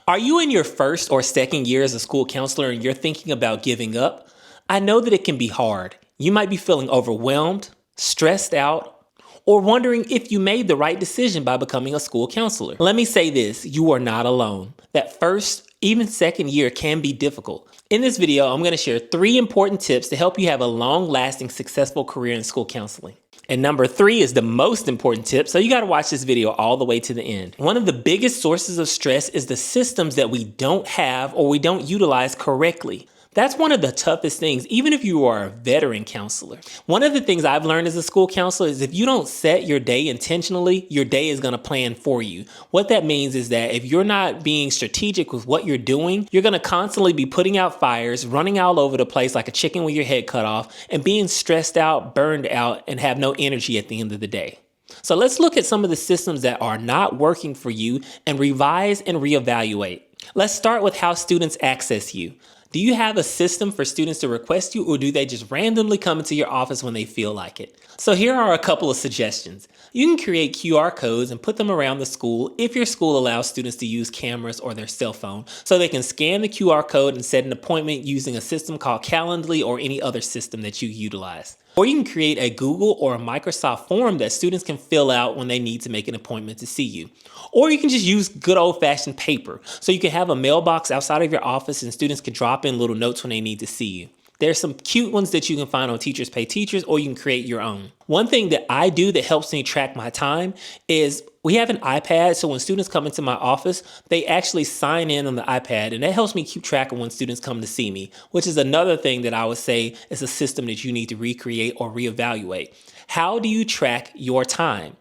Are you in your first or second year as a school counselor and you're thinking about giving up? I know that it can be hard. You might be feeling overwhelmed, stressed out, or wondering if you made the right decision by becoming a school counselor. Let me say this, you are not alone. That first, even second year can be difficult. In this video, I'm going to share 3 important tips to help you have a long-lasting, successful career in school counseling. And number 3 is the most important tip, so you got to watch this video all the way to the end. One of the biggest sources of stress is the systems that we don't have or we don't utilize correctly. That's one of the toughest things, even if you are a veteran counselor. One of the things I've learned as a school counselor is if you don't set your day intentionally, your day is going to plan for you. What that means is that if you're not being strategic with what you're doing, you're going to constantly be putting out fires, running all over the place like a chicken with your head cut off, and being stressed out, burned out, and have no energy at the end of the day. So let's look at some of the systems that are not working for you and revise and reevaluate. Let's start with how students access you. Do you have a system for students to request you, or do they just randomly come into your office when they feel like it? So here are a couple of suggestions. You can create QR codes and put them around the school if your school allows students to use cameras or their cell phone, so they can scan the QR code and set an appointment using a system called Calendly or any other system that you utilize. Or you can create a Google or a Microsoft form that students can fill out when they need to make an appointment to see you. Or you can just use good old-fashioned paper. So you can have a mailbox outside of your office and students can drop in little notes when they need to see you. There's some cute ones that you can find on Teachers Pay Teachers, or you can create your own. One thing that I do that helps me track my time is we have an iPad, so when students come into my office, they actually sign in on the iPad, and that helps me keep track of when students come to see me, which is another thing that I would say is a system that you need to recreate or reevaluate. How do you track your time?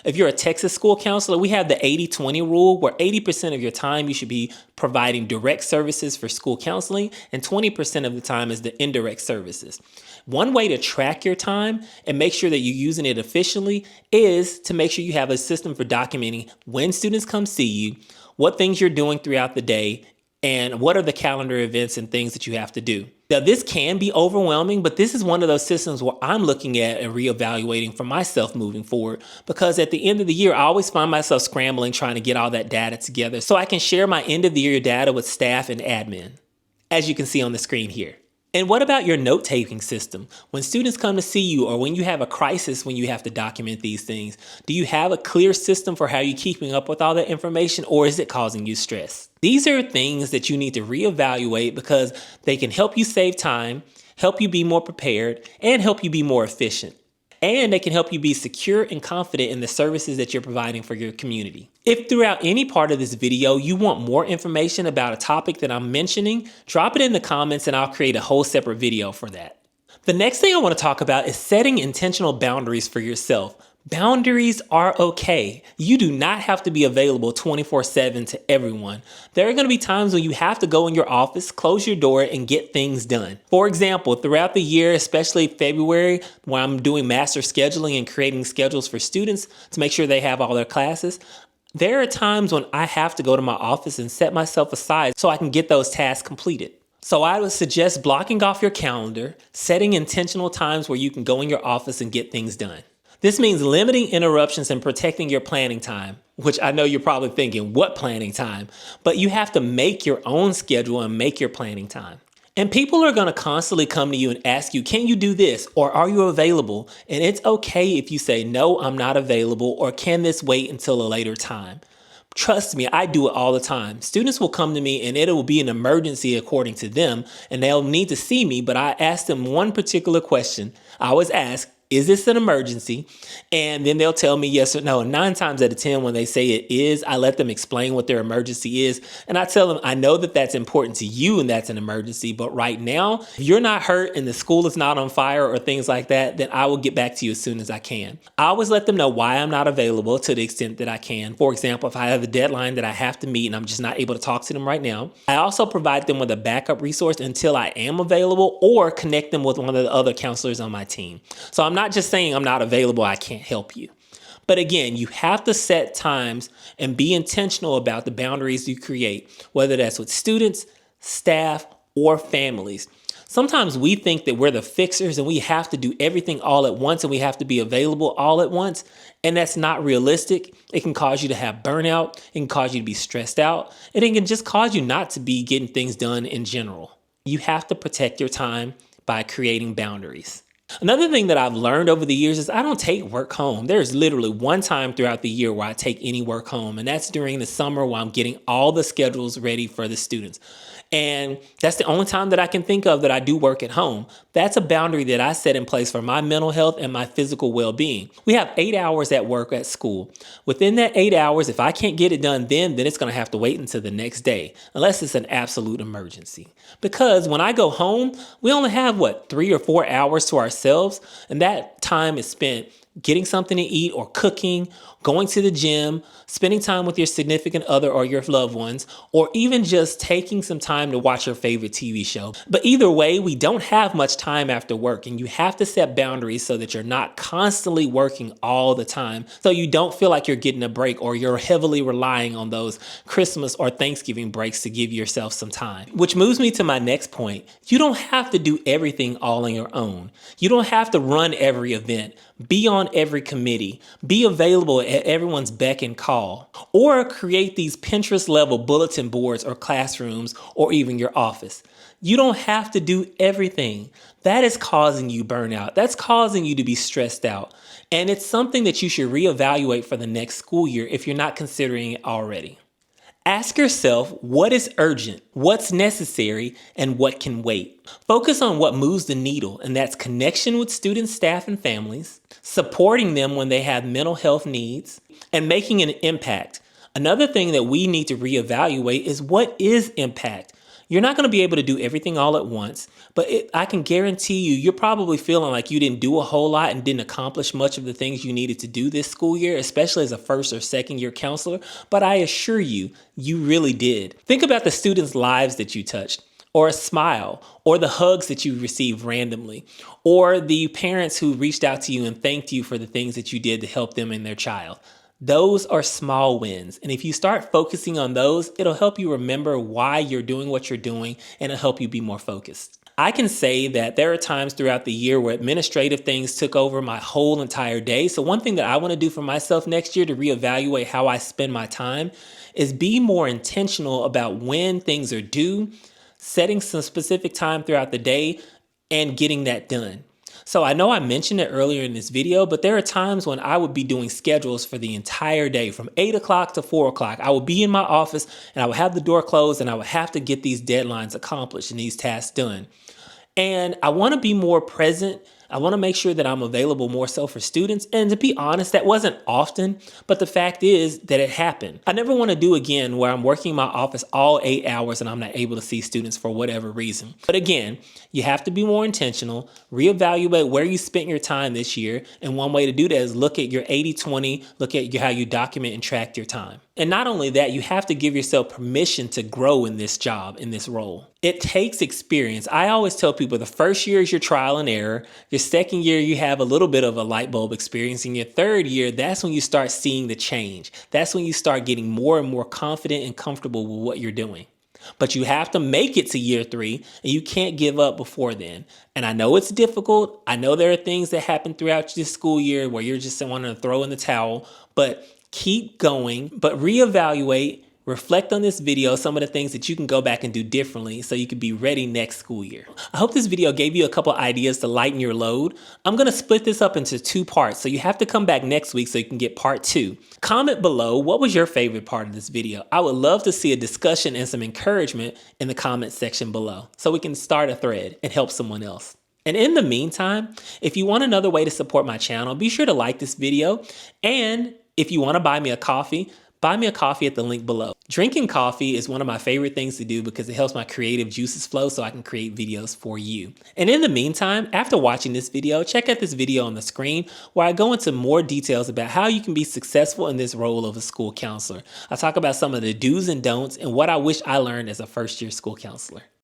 If you're a Texas school counselor, we have the 80-20 rule where 80% of your time you should be providing direct services for school counseling and 20% of the time is the indirect services. One way to track your time and make sure that you're using it efficiently is to make sure you have a system for documenting when students come see you, what things you're doing throughout the day, and what are the calendar events and things that you have to do. Now, this can be overwhelming, but this is one of those systems where I'm looking at and reevaluating for myself moving forward, because at the end of the year, I always find myself scrambling trying to get all that data together so I can share my end of the year data with staff and admin, as you can see on the screen here. And what about your note-taking system? When students come to see you, or when you have a crisis when you have to document these things, do you have a clear system for how you're keeping up with all that information, or is it causing you stress? These are things that you need to reevaluate because they can help you save time, help you be more prepared, and help you be more efficient. And they can help you be secure and confident in the services that you're providing for your community. If throughout any part of this video you want more information about a topic that I'm mentioning, drop it in the comments and I'll create a whole separate video for that. The next thing I want to talk about is setting intentional boundaries for yourself. Boundaries are okay. You do not have to be available 24/7 to everyone. There are going to be times when you have to go in your office, close your door, and get things done. For example, throughout the year, especially February, when I'm doing master scheduling and creating schedules for students to make sure they have all their classes, there are times when I have to go to my office and set myself aside so I can get those tasks completed. So I would suggest blocking off your calendar, setting intentional times where you can go in your office and get things done. This means limiting interruptions and protecting your planning time, which I know you're probably thinking, what planning time? But you have to make your own schedule and make your planning time. And people are going to constantly come to you and ask you, can you do this? Or are you available? And it's okay if you say, no, I'm not available, or can this wait until a later time? Trust me, I do it all the time. Students will come to me and it will be an emergency according to them, and they'll need to see me, but I ask them one particular question. I always ask, is this an emergency? And then they'll tell me yes or no. And 9 times out of 10, when they say it is, I let them explain what their emergency is. And I tell them, I know that that's important to you and that's an emergency, but right now, if you're not hurt and the school is not on fire or things like that, then I will get back to you as soon as I can. I always let them know why I'm not available to the extent that I can. For example, if I have a deadline that I have to meet and I'm just not able to talk to them right now, I also provide them with a backup resource until I am available, or connect them with one of the other counselors on my team. So I'm not just saying I'm not available, I can't help you. But again, you have to set times and be intentional about the boundaries you create, whether that's with students, staff, or families. Sometimes we think that we're the fixers and we have to do everything all at once and we have to be available all at once. And that's not realistic. It can cause you to have burnout. It can cause you to be stressed out. And it can just cause you not to be getting things done in general. You have to protect your time by creating boundaries. Another thing that I've learned over the years is I don't take work home. There's literally one time throughout the year where I take any work home, and that's during the summer while I'm getting all the schedules ready for the students. And that's the only time that I can think of that I do work at home. That's a boundary that I set in place for my mental health and my physical well-being. We have 8 hours at work at school. Within that 8 hours, if I can't get it done then it's going to have to wait until the next day, unless it's an absolute emergency. Because when I go home, we only have 3 or 4 hours to ourselves, and that time is spent getting something to eat or cooking, going to the gym, spending time with your significant other or your loved ones, or even just taking some time to watch your favorite TV show. But either way, we don't have much time after work, and you have to set boundaries so that you're not constantly working all the time, so you don't feel like you're getting a break or you're heavily relying on those Christmas or Thanksgiving breaks to give yourself some time. Which moves me to my next point. You don't have to do everything all on your own. You don't have to run every event, be on every committee, be available at everyone's beck and call, or create these Pinterest level bulletin boards or classrooms or even your office. You don't have to do everything. That is causing you burnout. That's causing you to be stressed out. And it's something that you should reevaluate for the next school year if you're not considering it already. Ask yourself what is urgent, what's necessary, and what can wait. Focus on what moves the needle, and that's connection with students, staff, and families, supporting them when they have mental health needs, and making an impact. Another thing that we need to reevaluate is what is impact. You're not going to be able to do everything all at once, but I can guarantee you're probably feeling like you didn't do a whole lot and didn't accomplish much of the things you needed to do this school year, especially as a first or second year counselor. But I assure you, you really did. Think about the students' lives that you touched, or a smile, or the hugs that you received randomly, or the parents who reached out to you and thanked you for the things that you did to help them and their child. Those are small wins. And if you start focusing on those, it'll help you remember why you're doing what you're doing, and it'll help you be more focused. I can say that there are times throughout the year where administrative things took over my whole entire day. So one thing that I want to do for myself next year to reevaluate how I spend my time is be more intentional about when things are due, setting some specific time throughout the day, and getting that done. So I know I mentioned it earlier in this video, but there are times when I would be doing schedules for the entire day from 8 o'clock to 4 o'clock. I would be in my office and I would have the door closed and I would have to get these deadlines accomplished and these tasks done. And I want to be more present. I want to make sure that I'm available more so for students. And to be honest, that wasn't often, but the fact is that it happened. I never want to do again where I'm working in my office all 8 hours and I'm not able to see students for whatever reason. But again, you have to be more intentional, reevaluate where you spent your time this year. And one way to do that is look at your 80-20, look at how you document and track your time. And not only that, you have to give yourself permission to grow in this job, in this role. It takes experience. I always tell people the first year is your trial and error. Your second year, you have a little bit of a light bulb experience. In your third year, that's when you start seeing the change. That's when you start getting more and more confident and comfortable with what you're doing. But you have to make it to year 3, and you can't give up before then. And I know it's difficult. I know there are things that happen throughout this school year where you're just wanting to throw in the towel, but keep going, but reevaluate, reflect on this video, some of the things that you can go back and do differently so you can be ready next school year. I hope this video gave you a couple ideas to lighten your load. I'm going to split this up into 2 parts, so you have to come back next week so you can get part 2. Comment below, what was your favorite part of this video? I would love to see a discussion and some encouragement in the comment section below so we can start a thread and help someone else. And in the meantime, if you want another way to support my channel, be sure to like this video, and if you want to buy me a coffee at the link below. Drinking coffee is one of my favorite things to do because it helps my creative juices flow so I can create videos for you. And in the meantime, after watching this video, check out this video on the screen where I go into more details about how you can be successful in this role of a school counselor. I talk about some of the do's and don'ts and what I wish I learned as a first-year school counselor.